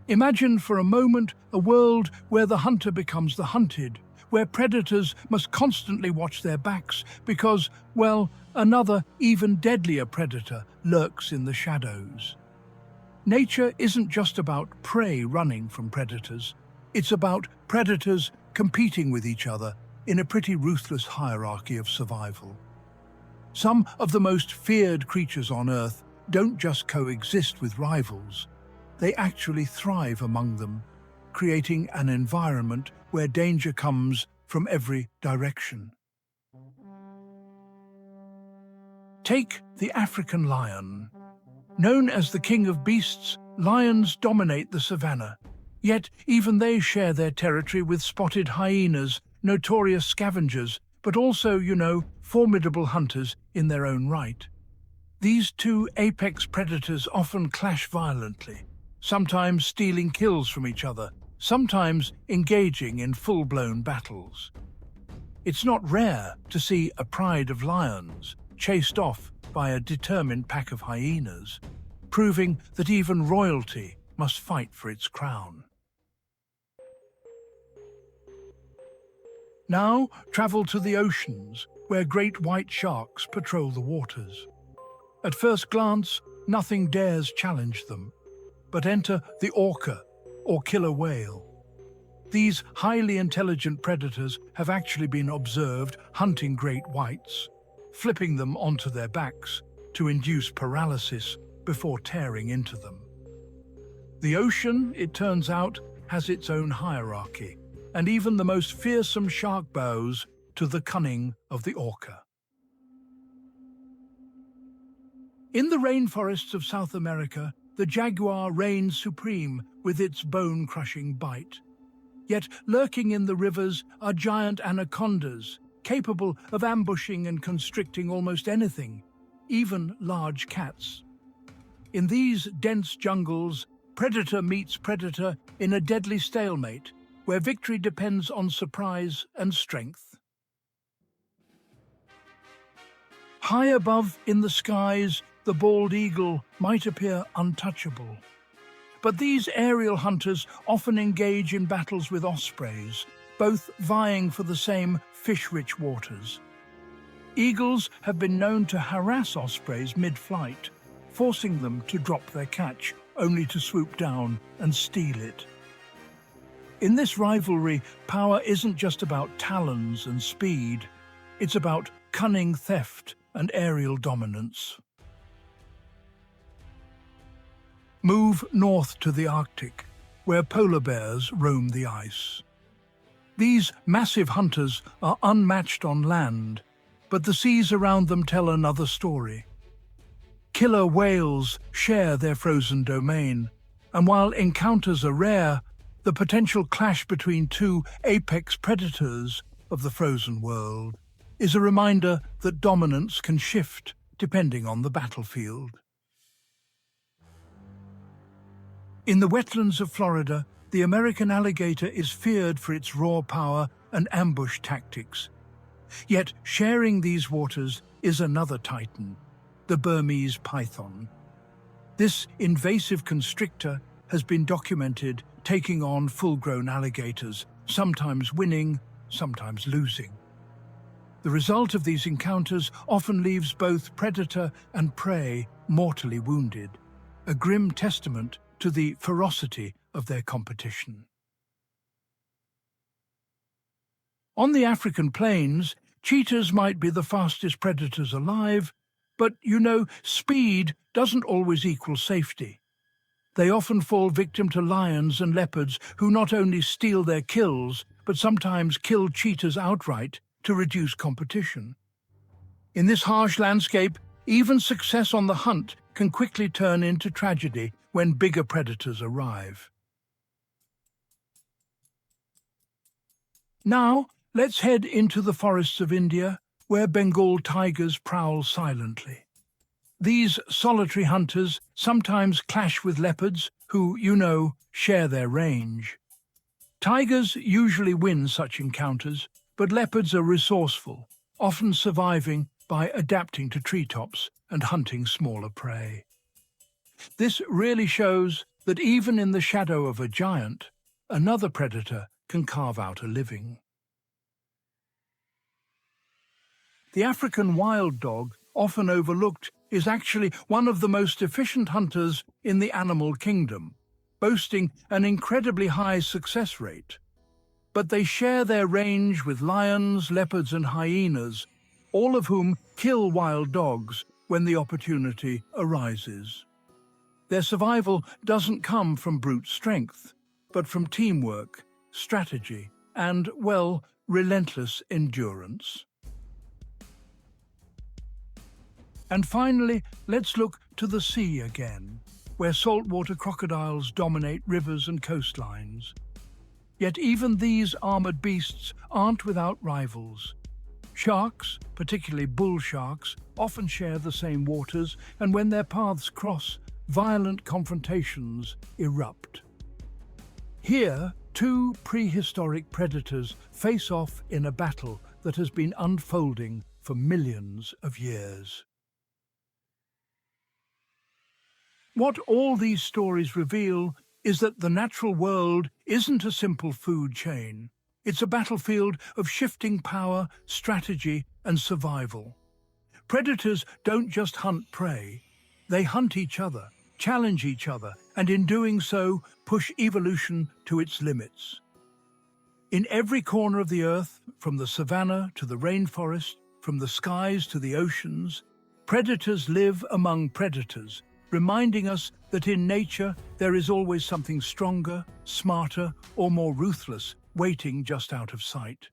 Imagine for a moment a world where the hunter becomes the hunted, where predators must constantly watch their backs because, well, another, even deadlier predator lurks in the shadows. Nature isn't just about prey running from predators. It's about predators competing with each other in a pretty ruthless hierarchy of survival. Some of the most feared creatures on Earth don't just coexist with rivals. They actually thrive among them, creating an environment where danger comes from every direction. Take the African lion. Known as the king of beasts, lions dominate the savannah. Yet even they share their territory with spotted hyenas, notorious scavengers, but also, formidable hunters in their own right. These two apex predators often clash violently, sometimes stealing kills from each other, sometimes engaging in full-blown battles. It's not rare to see a pride of lions chased off by a determined pack of hyenas, proving that even royalty must fight for its crown. Now travel to the oceans, where great white sharks patrol the waters. At first glance, nothing dares challenge them. But enter the orca, or killer whale. These highly intelligent predators have actually been observed hunting great whites, flipping them onto their backs to induce paralysis before tearing into them. The ocean, it turns out, has its own hierarchy, and even the most fearsome shark bows to the cunning of the orca. In the rainforests of South America, the jaguar reigns supreme with its bone-crushing bite. Yet lurking in the rivers are giant anacondas, capable of ambushing and constricting almost anything, even large cats. In these dense jungles, predator meets predator in a deadly stalemate, where victory depends on surprise and strength. High above in the skies, the bald eagle might appear untouchable. But these aerial hunters often engage in battles with ospreys, both vying for the same fish-rich waters. Eagles have been known to harass ospreys mid-flight, forcing them to drop their catch, only to swoop down and steal it. In this rivalry, power isn't just about talons and speed. It's about cunning theft and aerial dominance. Move north to the Arctic, where polar bears roam the ice. These massive hunters are unmatched on land, but the seas around them tell another story. Killer whales share their frozen domain, and while encounters are rare, the potential clash between two apex predators of the frozen world is a reminder that dominance can shift depending on the battlefield. In the wetlands of Florida, the American alligator is feared for its raw power and ambush tactics. Yet sharing these waters is another titan, the Burmese python. This invasive constrictor has been documented taking on full-grown alligators, sometimes winning, sometimes losing. The result of these encounters often leaves both predator and prey mortally wounded, a grim testament to the ferocity of their competition. On the African plains, cheetahs might be the fastest predators alive, but speed doesn't always equal safety. They often fall victim to lions and leopards who not only steal their kills, but sometimes kill cheetahs outright to reduce competition. In this harsh landscape, even success on the hunt can quickly turn into tragedy when bigger predators arrive. Now, let's head into the forests of India, where Bengal tigers prowl silently. These solitary hunters sometimes clash with leopards who, share their range. Tigers usually win such encounters, but leopards are resourceful, often surviving by adapting to treetops and hunting smaller prey. This really shows that even in the shadow of a giant, another predator can carve out a living. The African wild dog, often overlooked, is actually one of the most efficient hunters in the animal kingdom, boasting an incredibly high success rate. But they share their range with lions, leopards and hyenas, all of whom kill wild dogs when the opportunity arises. Their survival doesn't come from brute strength, but from teamwork, strategy, and, well, relentless endurance. And finally, let's look to the sea again, where saltwater crocodiles dominate rivers and coastlines. Yet even these armored beasts aren't without rivals. Sharks, particularly bull sharks, often share the same waters, and when their paths cross, violent confrontations erupt. Here, two prehistoric predators face off in a battle that has been unfolding for millions of years. What all these stories reveal is that the natural world isn't a simple food chain. It's a battlefield of shifting power, strategy, and survival. Predators don't just hunt prey. They hunt each other, challenge each other, and in doing so, push evolution to its limits. In every corner of the Earth, from the Savannah to the Rainforest, from the skies to the oceans, predators live among predators, reminding us that in nature there is always something stronger, smarter, or more ruthless waiting just out of sight.